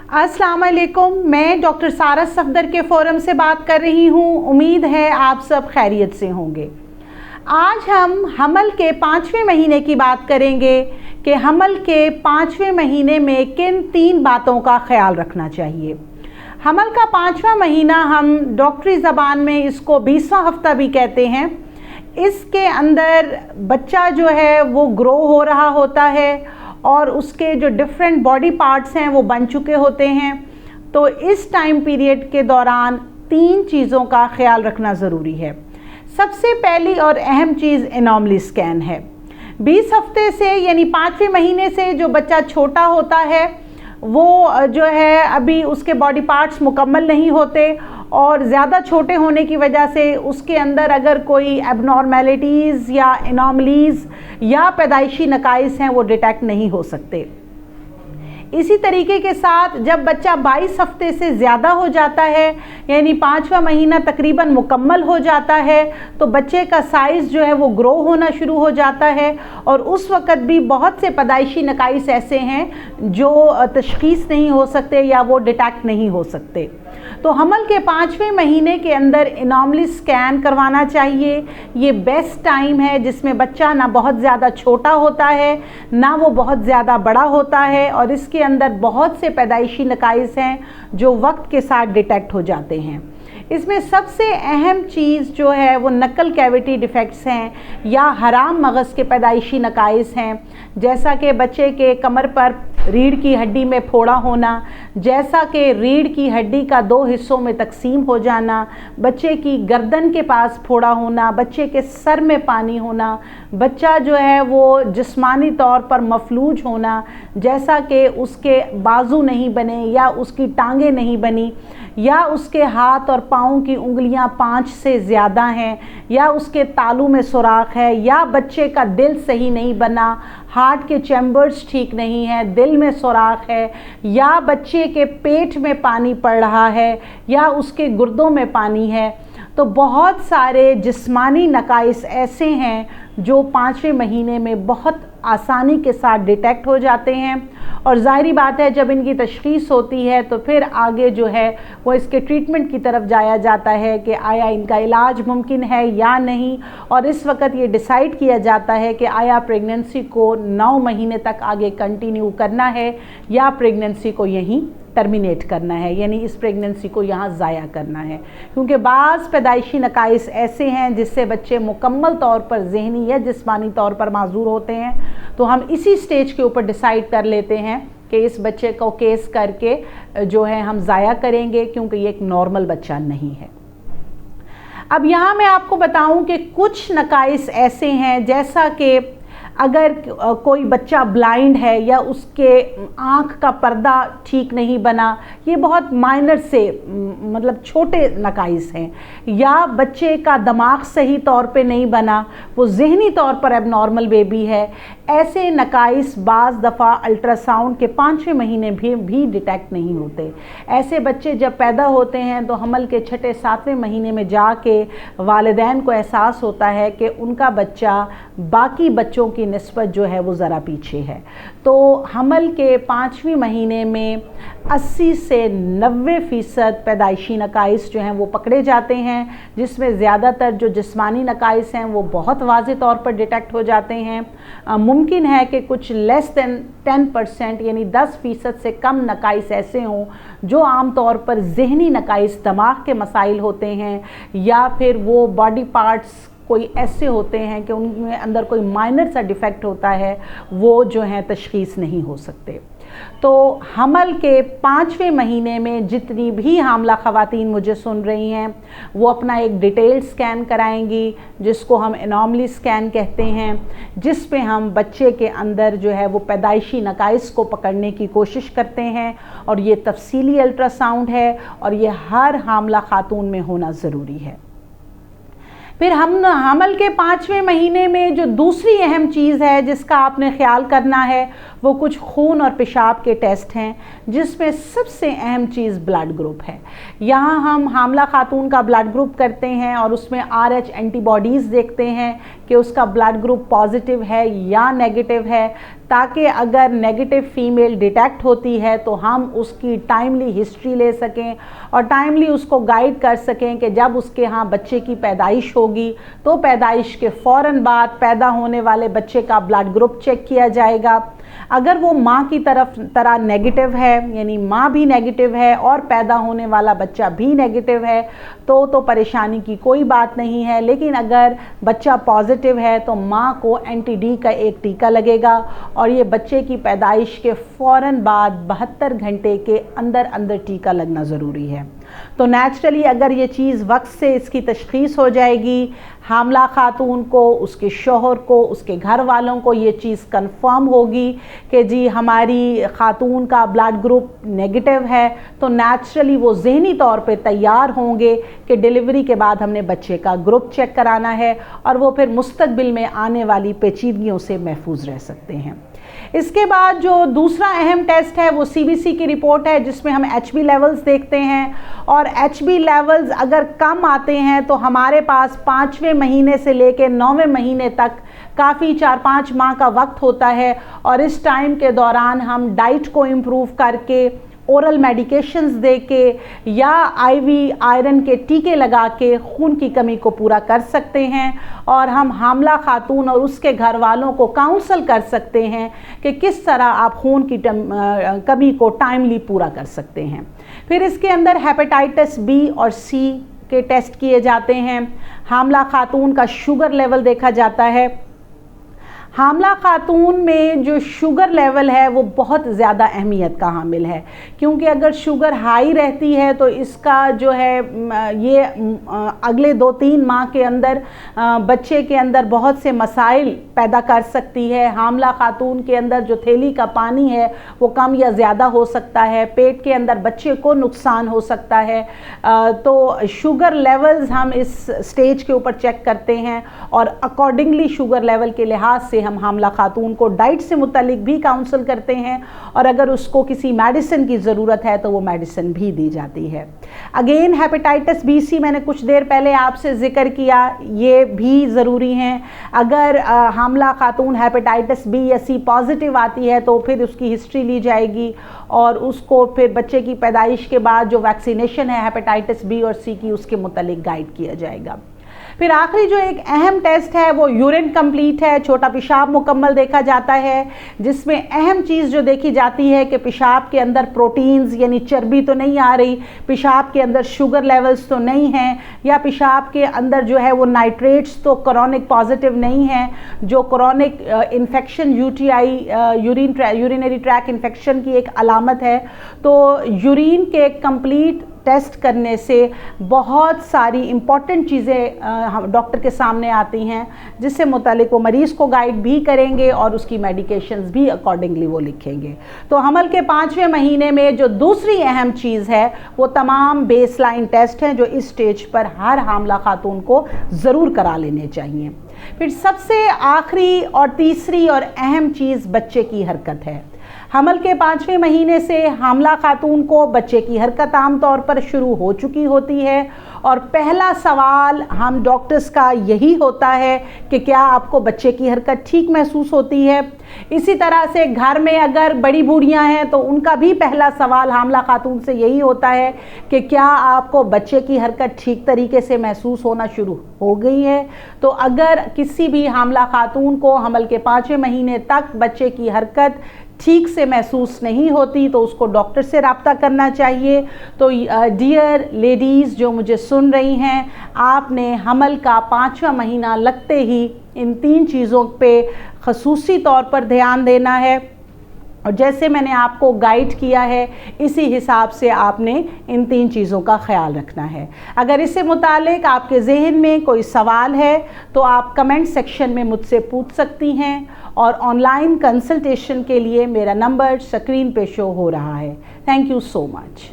अस्सलाम वालेकुम। मैं डॉक्टर सारा सफदर के फोरम से बात कर रही हूँ। उम्मीद है आप सब खैरियत से होंगे। आज हम हमल के 5वें महीने की बात करेंगे कि हमल के 5वें महीने में किन 3 बातों का ख्याल रखना चाहिए। हमल का 5वां महीना हम डॉक्टरी ज़बान में इसको 20वां हफ्ता भी कहते हैं। इसके अंदर बच्चा जो है वो ग्रो हो रहा होता है और उसके जो डिफरेंट बॉडी पार्ट्स हैं वो बन चुके होते हैं। तो इस टाइम पीरियड के दौरान 3 चीज़ों का ख्याल रखना ज़रूरी है। सबसे पहली और अहम चीज़ एनॉमली स्कैन है। 20 हफ्ते से यानी 5वें महीने से जो बच्चा छोटा होता है वो जो है अभी उसके बॉडी पार्ट्स मुकम्मल नहीं होते और ज़्यादा छोटे होने की वजह से उसके अंदर अगर कोई एबनॉर्मेलिटीज़ या एनॉमलीज़ या पैदाइशी नकाइस हैं वो डिटेक्ट नहीं हो सकते। इसी तरीके के साथ जब बच्चा 22 हफ्ते से ज़्यादा हो जाता है यानी 5वां महीना तकरीबन मुकम्मल हो जाता है तो बच्चे का साइज़ जो है वो ग्रो होना शुरू हो जाता है और उस वक़्त भी बहुत से पैदाइशी नकाइस ऐसे हैं जो तशख़ीस नहीं हो सकते या वो डिटेक्ट नहीं हो सकते। तो हमल के 5वें महीने के अंदर एनॉमली स्कैन करवाना चाहिए। ये बेस्ट टाइम है जिसमें बच्चा ना बहुत ज़्यादा छोटा होता है ना वो बहुत ज़्यादा बड़ा होता है और इसके अंदर बहुत से पैदाइशी नकाइस हैं जो वक्त के साथ डिटेक्ट हो जाते हैं। इसमें सबसे अहम चीज़ जो है वो नकल कैविटी डिफेक्ट्स हैं या हराम मगज़ के पैदाइशी नकाइस हैं, जैसा कि बच्चे के कमर पर रीढ़ की हड्डी में फोड़ा होना, जैसा कि रीढ़ की हड्डी का 2 हिस्सों में तकसीम हो जाना, बच्चे की गर्दन के पास फोड़ा होना, बच्चे के सर में पानी होना, बच्चा जो है वो जिस्मानी तौर पर मफलूज होना, जैसा कि उसके बाजू नहीं बने या उसकी टांगें नहीं बनी या उसके हाथ और पाँव की उंगलियां 5 से ज़्यादा हैं या उसके तालू में सुराख है या बच्चे का दिल सही नहीं बना, हार्ट के चैम्बर्स ठीक नहीं है, दिल में सुराख है या बच्चे के पेट में पानी पड़ रहा है या उसके गुर्दों में पानी है। तो बहुत सारे जिस्मानी नकाइस ऐसे हैं जो 5वें महीने में बहुत आसानी के साथ डिटेक्ट हो जाते हैं और ज़ाहिरी बात है जब इनकी तशख़ीस होती है तो फिर आगे जो है वो इसके ट्रीटमेंट की तरफ जाया जाता है कि आया इनका इलाज मुमकिन है या नहीं और इस वक्त ये डिसाइड किया जाता है कि आया प्रेगनेंसी को 9 महीने तक आगे कंटिन्यू करना है या प्रेगनेंसी को यहीं टर्मिनेट करना है, यानी इस प्रेगनेंसी को यहाँ ज़ाया करना है। क्योंकि बाज़ पैदाइशी नकाइस ऐसे हैं जिससे बच्चे मुकम्मल तौर पर ज़हनी या जिस्मानी तौर पर माजूर होते हैं, तो हम इसी स्टेज के ऊपर डिसाइड कर लेते हैं कि इस बच्चे को केस करके जो है हम ज़ाया करेंगे क्योंकि ये एक नॉर्मल बच्चा नहीं है। अब यहाँ मैं आपको बताऊँ कि कुछ नकाइस ऐसे हैं जैसा कि अगर कोई बच्चा ब्लाइंड है या उसके आँख का पर्दा ठीक नहीं बना, ये बहुत माइनर से मतलब छोटे नकाइस हैं, या बच्चे का दिमाग सही तौर पे नहीं बना, वो ज़हनी तौर पर एबनॉर्मल बेबी है, ऐसे नकाइस बाज़ दफ़ा अल्ट्रासाउंड के 5वें महीने भी डिटेक्ट नहीं होते। ऐसे बच्चे जब पैदा होते हैं तो हमल के 6-7वें महीने में जाके वालिदैन को एहसास होता है कि उनका बच्चा बाकी बच्चों की निस्बत जो है वो ज़रा पीछे है। तो हमल के 5वें महीने में 80 से 90% पैदाइशी नकाइस जो हैं वो पकड़े जाते हैं, जिसमें ज़्यादातर जो जिस्मानी नकाइस हैं वो बहुत वाज़ेह तौर पर डिटेक्ट हो जाते हैं। मुमकिन है कि कुछ लेस दैन 10% यानी 10% से कम नकाइस ऐसे हों जो आम तौर पर ज़हनी नकाइस दिमाग के मसाइल होते हैं या फिर वो बॉडी पार्ट्स कोई ऐसे होते हैं कि उनमें अंदर कोई माइनर सा डिफेक्ट होता है, वो जो है तशख़ीस नहीं हो सकते। तो हमल के 5वें महीने में जितनी भी हामला ख़वातीन मुझे सुन रही हैं वो अपना एक डिटेल स्कैन कराएंगी जिसको हम एनॉमली स्कैन कहते हैं, जिस पे हम बच्चे के अंदर जो है वो पैदाइशी नकाइस को पकड़ने की कोशिश करते हैं और ये तफसीली अल्ट्रासाउंड है और ये हर हामला खातून में होना ज़रूरी है। फिर हम हमल के 5वें महीने में जो दूसरी अहम चीज़ है जिसका आपने ख्याल करना है वो कुछ खून और पेशाब के टेस्ट हैं, जिसमें सबसे अहम चीज़ ब्लड ग्रुप है। यहाँ हम हामला खातून का ब्लड ग्रुप करते हैं और उसमें RH एंटीबॉडीज़ देखते हैं کہ اس کا بلڈ گروپ پازیٹیو ہے یا نیگیٹو ہے، تاکہ اگر نیگیٹو فیمیل ڈیٹیکٹ ہوتی ہے تو ہم اس کی ٹائملی ہسٹری لے سکیں اور ٹائملی اس کو گائیڈ کر سکیں کہ جب اس کے ہاں بچے کی پیدائش ہوگی تو پیدائش کے فوراً بعد پیدا ہونے والے بچے کا بلڈ گروپ چیک کیا جائے گا۔ اگر وہ ماں کی طرح نیگیٹو ہے، یعنی ماں بھی نیگیٹو ہے اور پیدا ہونے والا بچہ بھی نیگیٹو ہے تو پریشانی کی کوئی بات نہیں ہے، لیکن اگر بچہ پازیٹیو ہے تو ماں کو اینٹی ڈی کا ایک ٹیکہ لگے گا اور یہ بچے کی پیدائش کے فوراً بعد 72 گھنٹے کے اندر ٹیکہ لگنا ضروری ہے۔ تو نیچرلی اگر یہ چیز وقت سے اس کی تشخیص ہو جائے گی، حاملہ خاتون کو، اس کے شوہر کو، اس کے گھر والوں کو یہ چیز کنفرم ہوگی کہ جی ہماری خاتون کا بلڈ گروپ نیگیٹو ہے، تو نیچرلی وہ ذہنی طور پہ تیار ہوں گے کہ ڈیلیوری کے بعد ہم نے بچے کا گروپ چیک کرانا ہے اور وہ پھر مستقبل میں آنے والی پیچیدگیوں سے محفوظ رہ سکتے ہیں۔ اس کے بعد جو دوسرا اہم ٹیسٹ ہے وہ سی بی سی کی رپورٹ ہے، جس میں ہم ایچ بی لیولز دیکھتے ہیں، اور ایچ بی لیولز اگر کم آتے ہیں تو ہمارے پاس 5ویں مہینے سے لے کے 9ویں مہینے تک کافی 4-5 ماہ کا وقت ہوتا ہے، اور اس ٹائم کے دوران ہم ڈائٹ کو امپروو کر کے، اورل میڈیکیشنز دے کے یا آئی وی آئرن کے ٹیکے لگا کے خون کی کمی کو پورا کر سکتے ہیں، اور ہم حاملہ خاتون اور اس کے گھر والوں کو کاؤنسل کر سکتے ہیں کہ کس طرح آپ خون کی کمی کو ٹائملی پورا کر سکتے ہیں۔ پھر اس کے اندر ہیپاٹائٹس بی اور سی کے ٹیسٹ کیے جاتے ہیں، حاملہ خاتون کا شوگر لیول دیکھا جاتا ہے۔ حاملہ خاتون میں جو شوگر لیول ہے وہ بہت زیادہ اہمیت کا حامل ہے، کیونکہ اگر شوگر ہائی رہتی ہے تو اس کا جو ہے یہ اگلے 2-3 ماہ کے اندر بچے کے اندر بہت سے مسائل پیدا کر سکتی ہے۔ حاملہ خاتون کے اندر جو تھیلی کا پانی ہے وہ کم یا زیادہ ہو سکتا ہے، پیٹ کے اندر بچے کو نقصان ہو سکتا ہے، تو شوگر لیولز ہم اس سٹیج کے اوپر چیک کرتے ہیں اور اکارڈنگلی شوگر لیول کے لحاظ سے ہم حاملہ خاتون کو ڈائٹ سے متعلق بھی کاؤنسل کرتے ہیں، اور اگر اس کو کسی میڈیسن کی ضرورت ہے تو وہ میڈیسن بھی دی جاتی ہے۔ اگین ہیپاٹائٹس بی سی میں نے کچھ دیر پہلے آپ سے ذکر کیا، یہ بھی ضروری ہیں۔ اگر حاملہ خاتون ہیپاٹائٹس بی یا سی پازیٹیو آتی ہے تو پھر اس کی ہسٹری لی جائے گی اور اس کو پھر بچے کی پیدائش کے بعد جو ویکسینیشن ہے ہیپاٹائٹس بی اور سی کی، اس کے متعلق گائیڈ کیا جائے گا۔ پھر آخری جو ایک اہم ٹیسٹ ہے وہ یورین کمپلیٹ ہے، چھوٹا پیشاب مکمل دیکھا جاتا ہے، جس میں اہم چیز جو دیکھی جاتی ہے کہ پیشاب کے اندر پروٹینز یعنی چربی تو نہیں آ رہی، پیشاب کے اندر شوگر لیولز تو نہیں ہیں، یا پیشاب کے اندر جو ہے وہ نائٹریٹس تو کرونک پازیٹیو نہیں ہیں، جو chronic infection U T I urinary track infection کی ایک علامت ہے۔ تو یورین کے کمپلیٹ ٹیسٹ کرنے سے بہت ساری امپورٹنٹ چیزیں ڈاکٹر کے سامنے آتی ہیں، جس سے متعلق وہ مریض کو گائیڈ بھی کریں گے اور اس کی میڈیکیشنز بھی اکارڈنگلی وہ لکھیں گے۔ تو حمل کے 5ویں مہینے میں جو دوسری اہم چیز ہے وہ تمام بیس لائن ٹیسٹ ہیں جو اس سٹیج پر ہر حاملہ خاتون کو ضرور کرا لینے چاہیے۔ پھر سب سے آخری اور تیسری اور اہم چیز بچے کی حرکت ہے۔ حمل کے 5ویں مہینے سے حاملہ خاتون کو بچے کی حرکت عام طور پر شروع ہو چکی ہوتی ہے، اور پہلا سوال ہم ڈاکٹرز کا یہی ہوتا ہے کہ کیا آپ کو بچے کی حرکت ٹھیک محسوس ہوتی ہے۔ اسی طرح سے گھر میں اگر بڑی بوڑھیاں ہیں تو ان کا بھی پہلا سوال حاملہ خاتون سے یہی ہوتا ہے کہ کیا آپ کو بچے کی حرکت ٹھیک طریقے سے محسوس ہونا شروع ہو گئی ہے۔ تو اگر کسی بھی حاملہ خاتون کو حمل کے 5ویں مہینے تک بچے کی حرکت ٹھیک سے محسوس نہیں ہوتی تو اس کو ڈاکٹر سے رابطہ کرنا چاہیے۔ تو ڈیئر لیڈیز جو مجھے سن رہی ہیں، آپ نے حمل کا 5واں مہینہ لگتے ہی ان 3 چیزوں پہ خصوصی طور پر دھیان دینا ہے، اور جیسے میں نے آپ کو گائیڈ کیا ہے اسی حساب سے آپ نے ان 3 چیزوں کا خیال رکھنا ہے۔ اگر اس سے متعلق آپ کے ذہن میں کوئی سوال ہے تو آپ کمنٹ سیکشن میں مجھ سے پوچھ سکتی ہیں، اور آن لائن کنسلٹیشن کے لیے میرا نمبر اسکرین پہ شو ہو رہا ہے۔ Thank you so much.